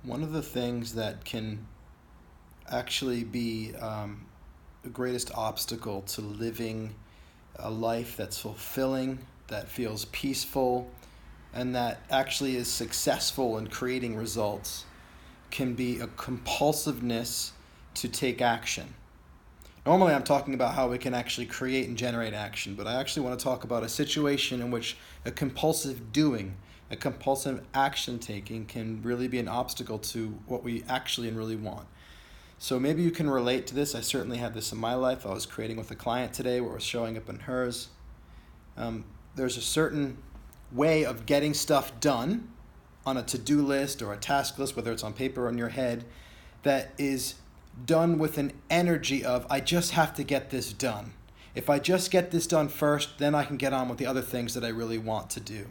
One of the things that can actually be the greatest obstacle to living a life that's fulfilling, that feels peaceful, and that actually is successful in creating results can be a compulsiveness to take action. Normally, I'm talking about how we can actually create and generate action, but I actually want to talk about a situation in which a compulsive doing, a compulsive action taking can really be an obstacle to what we actually and really want. So maybe you can relate to this. I certainly had this in my life. I was creating with a client today where it was showing up in hers. There's a certain way of getting stuff done on a to-do list or a task list, whether it's on paper or in your head, that is done with an energy of, I just have to get this done. If I just get this done first, then I can get on with the other things that I really want to do.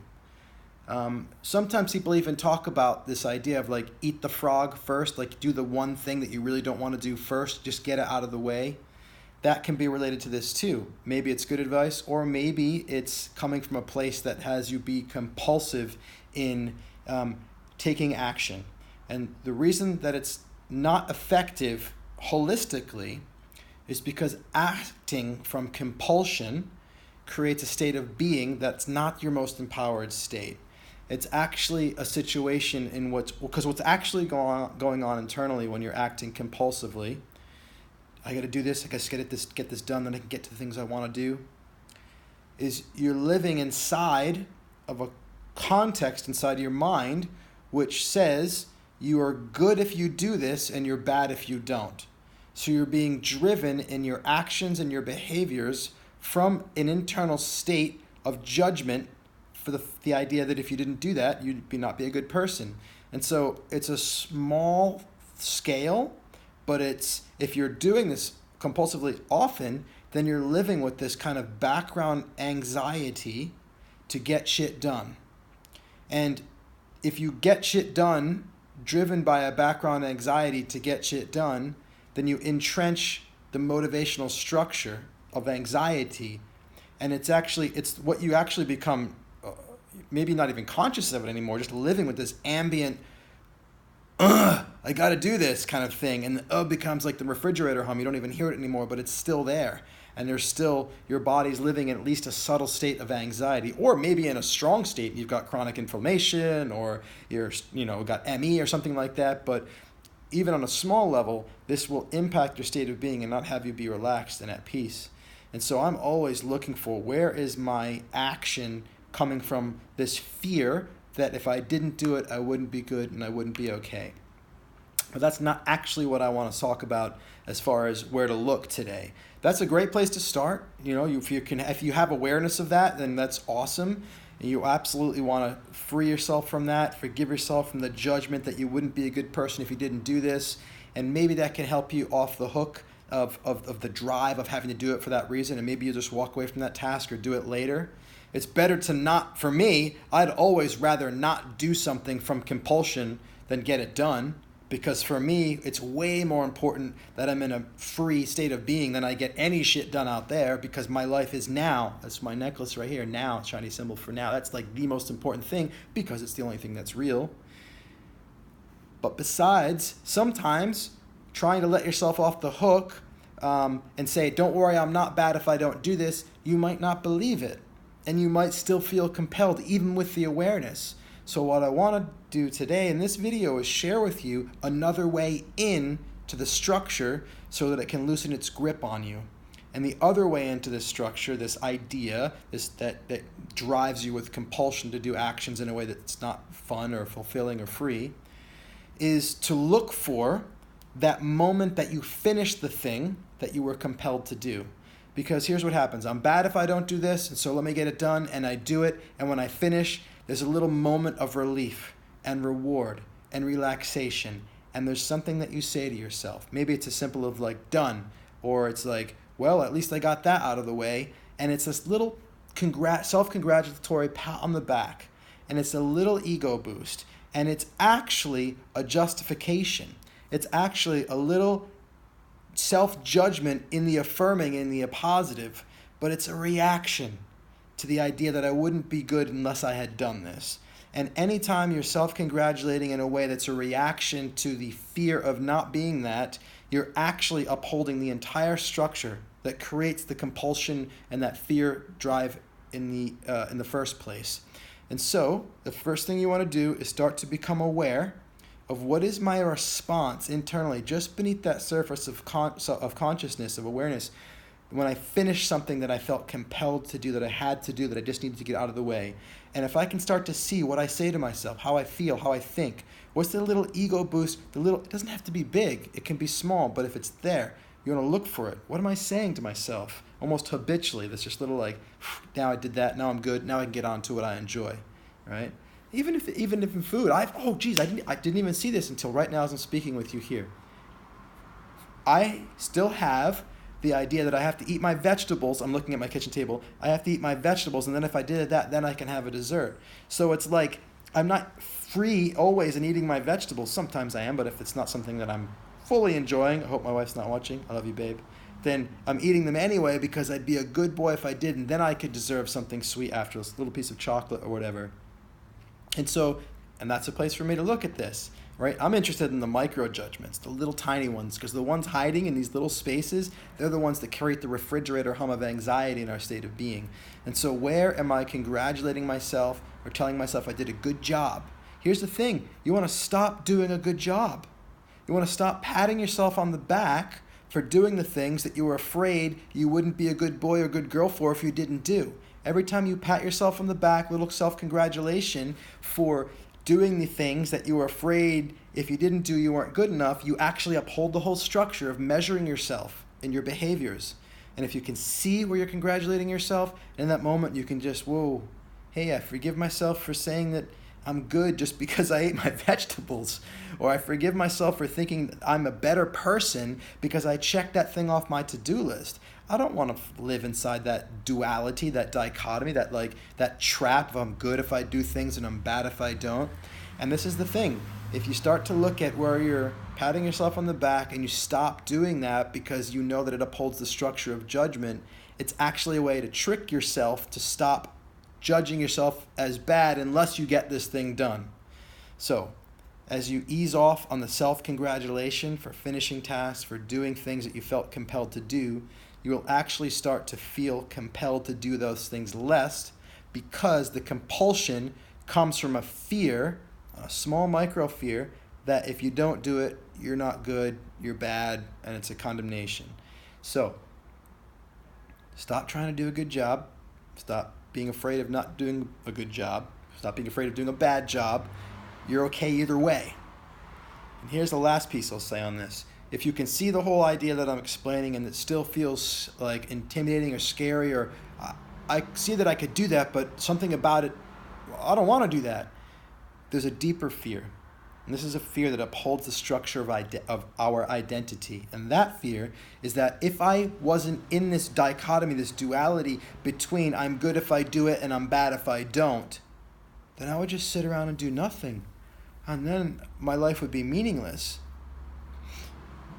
Sometimes people even talk about this idea of like eat the frog first, like do the one thing that you really don't want to do first, just get it out of the way. That can be related to this too. Maybe it's good advice, or maybe it's coming from a place that has you be compulsive in taking action. And the reason that it's not effective holistically is because acting from compulsion creates a state of being that's not your most empowered state. It's actually a situation in which, because what's actually going on internally when you're acting compulsively, I got to do this, I got to get this done, then I can get to the things I want to do, is you're living inside of a context inside your mind which says you are good if you do this and you're bad if you don't. So you're being driven in your actions and your behaviors from an internal state of judgment for the idea that if you didn't do that, you'd not be a good person. And so it's a small scale, but it's if you're doing this compulsively often, then you're living with this kind of background anxiety to get shit done. And if you get shit done driven by a background anxiety to get shit done, then you entrench the motivational structure of anxiety, and it's what you actually become, maybe not even conscious of it anymore, just living with this ambient I got to do this kind of thing, and the becomes like the refrigerator hum. You don't even hear it anymore, but it's still there, and there's still, your body's living in at least a subtle state of anxiety, or maybe in a strong state. You've got chronic inflammation, or you're got ME or something like that. But even on a small level, this will impact your state of being and not have you be relaxed and at peace. And so I'm always looking for, where is my action coming from this fear that if I didn't do it, I wouldn't be good and I wouldn't be okay. But that's not actually what I want to talk about as far as where to look today. That's a great place to start. If you have awareness of that, then that's awesome. And you absolutely want to free yourself from that, forgive yourself from the judgment that you wouldn't be a good person if you didn't do this. And maybe that can help you off the hook of the drive of having to do it for that reason. And maybe you just walk away from that task or do it later. It's better to not, for me, I'd always rather not do something from compulsion than get it done. Because for me, it's way more important that I'm in a free state of being than I get any shit done out there, because my life is now. That's my necklace right here, now, Chinese symbol for now. That's like the most important thing because it's the only thing that's real. But besides, sometimes trying to let yourself off the hook and say, don't worry, I'm not bad if I don't do this, you might not believe it. And you might still feel compelled, even with the awareness. So what I want to do today in this video is share with you another way in to the structure so that it can loosen its grip on you. And the other way into this structure, this idea, that drives you with compulsion to do actions in a way that's not fun or fulfilling or free, is to look for that moment that you finish the thing that you were compelled to do. Because here's what happens. I'm bad if I don't do this, and so let me get it done, and I do it, and when I finish, there's a little moment of relief and reward and relaxation, and there's something that you say to yourself. Maybe it's as simple of like, done, or it's like, well, at least I got that out of the way, and it's this little self-congratulatory pat on the back, and it's a little ego boost, and it's actually a justification. It's actually a little self-judgment in the affirming, in the positive, but it's a reaction to the idea that I wouldn't be good unless I had done this. And anytime you're self-congratulating in a way that's a reaction to the fear of not being that, you're actually upholding the entire structure that creates the compulsion and that fear drive in the first place. And so the first thing you want to do is start to become aware of what is my response internally, just beneath that surface of consciousness, of awareness, when I finish something that I felt compelled to do, that I had to do, that I just needed to get out of the way. And if I can start to see what I say to myself, how I feel, how I think, what's the little ego boost, it doesn't have to be big, it can be small, but if it's there, you want to look for it. What am I saying to myself? Almost habitually, that's just little like, now I did that, now I'm good, now I can get on to what I enjoy, right? Even if in food, I didn't even see this until right now as I'm speaking with you here. I still have the idea that I have to eat my vegetables. I'm looking at my kitchen table. I have to eat my vegetables, and then if I did that, then I can have a dessert. So it's like I'm not free always in eating my vegetables. Sometimes I am, but if it's not something that I'm fully enjoying, I hope my wife's not watching, I love you, babe, then I'm eating them anyway because I'd be a good boy if I did, and then I could deserve something sweet after, a little piece of chocolate or whatever. And that's a place for me to look at this. Right? I'm interested in the micro judgments, the little tiny ones, because the ones hiding in these little spaces, they're the ones that create the refrigerator hum of anxiety in our state of being. And so where am I congratulating myself or telling myself I did a good job? Here's the thing. You want to stop doing a good job. You want to stop patting yourself on the back for doing the things that you were afraid you wouldn't be a good boy or good girl for if you didn't do. Every time you pat yourself on the back, little self-congratulation for doing the things that you were afraid if you didn't do, you weren't good enough, you actually uphold the whole structure of measuring yourself and your behaviors. And if you can see where you're congratulating yourself, in that moment you can just, whoa, hey, I forgive myself for saying that I'm good just because I ate my vegetables. Or I forgive myself for thinking that I'm a better person because I checked that thing off my to-do list. I don't want to live inside that duality, that dichotomy, that trap of I'm good if I do things and I'm bad if I don't. And this is the thing. If you start to look at where you're patting yourself on the back and you stop doing that because you know that it upholds the structure of judgment, it's actually a way to trick yourself to stop judging yourself as bad unless you get this thing done. So, as you ease off on the self-congratulation for finishing tasks, for doing things that you felt compelled to do, you will actually start to feel compelled to do those things less because the compulsion comes from a fear, a small micro fear, that if you don't do it, you're not good, you're bad, and it's a condemnation. So, stop trying to do a good job. Stop being afraid of not doing a good job. Stop being afraid of doing a bad job. You're okay either way. And here's the last piece I'll say on this. If you can see the whole idea that I'm explaining and it still feels like intimidating or scary, or I see that I could do that, but something about it, I don't want to do that. There's a deeper fear. And this is a fear that upholds the structure of our identity. And that fear is that if I wasn't in this dichotomy, this duality between I'm good if I do it and I'm bad if I don't, then I would just sit around and do nothing. And then my life would be meaningless.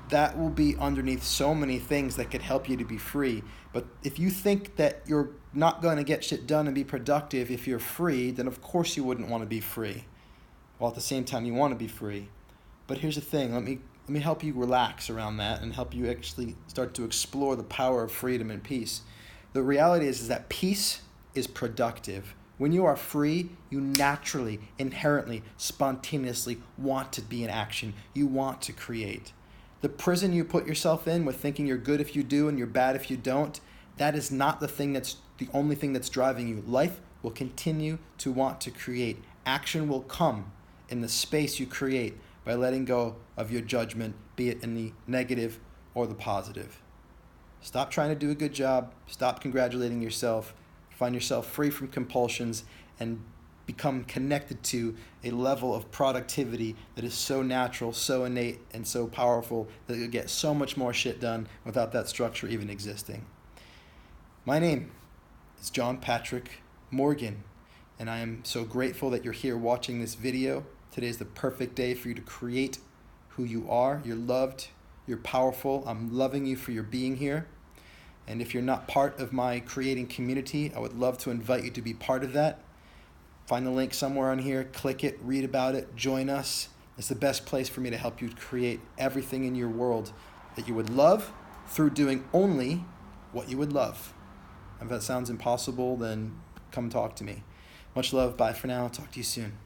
That will be underneath so many things that could help you to be free. But if you think that you're not going to get shit done and be productive if you're free, then of course you wouldn't want to be free. While at the same time you want to be free. But here's the thing, let me help you relax around that and help you actually start to explore the power of freedom and peace. The reality is that peace is productive. When you are free, you naturally, inherently, spontaneously want to be in action. You want to create. The prison you put yourself in with thinking you're good if you do and you're bad if you don't, that is not the only thing that's driving you. Life will continue to want to create. Action will come in the space you create by letting go of your judgment, be it in the negative or the positive. Stop trying to do a good job. Stop congratulating yourself. Find yourself free from compulsions and become connected to a level of productivity that is so natural, so innate, and so powerful that you'll get so much more shit done without that structure even existing. My name is John Patrick Morgan, and I am so grateful that you're here watching this video. Today is the perfect day for you to create who you are. You're loved. You're powerful. I'm loving you for your being here. And if you're not part of my creating community, I would love to invite you to be part of that. Find the link somewhere on here, click it, read about it, join us. It's the best place for me to help you create everything in your world that you would love through doing only what you would love. If that sounds impossible, then come talk to me. Much love. Bye for now. Talk to you soon.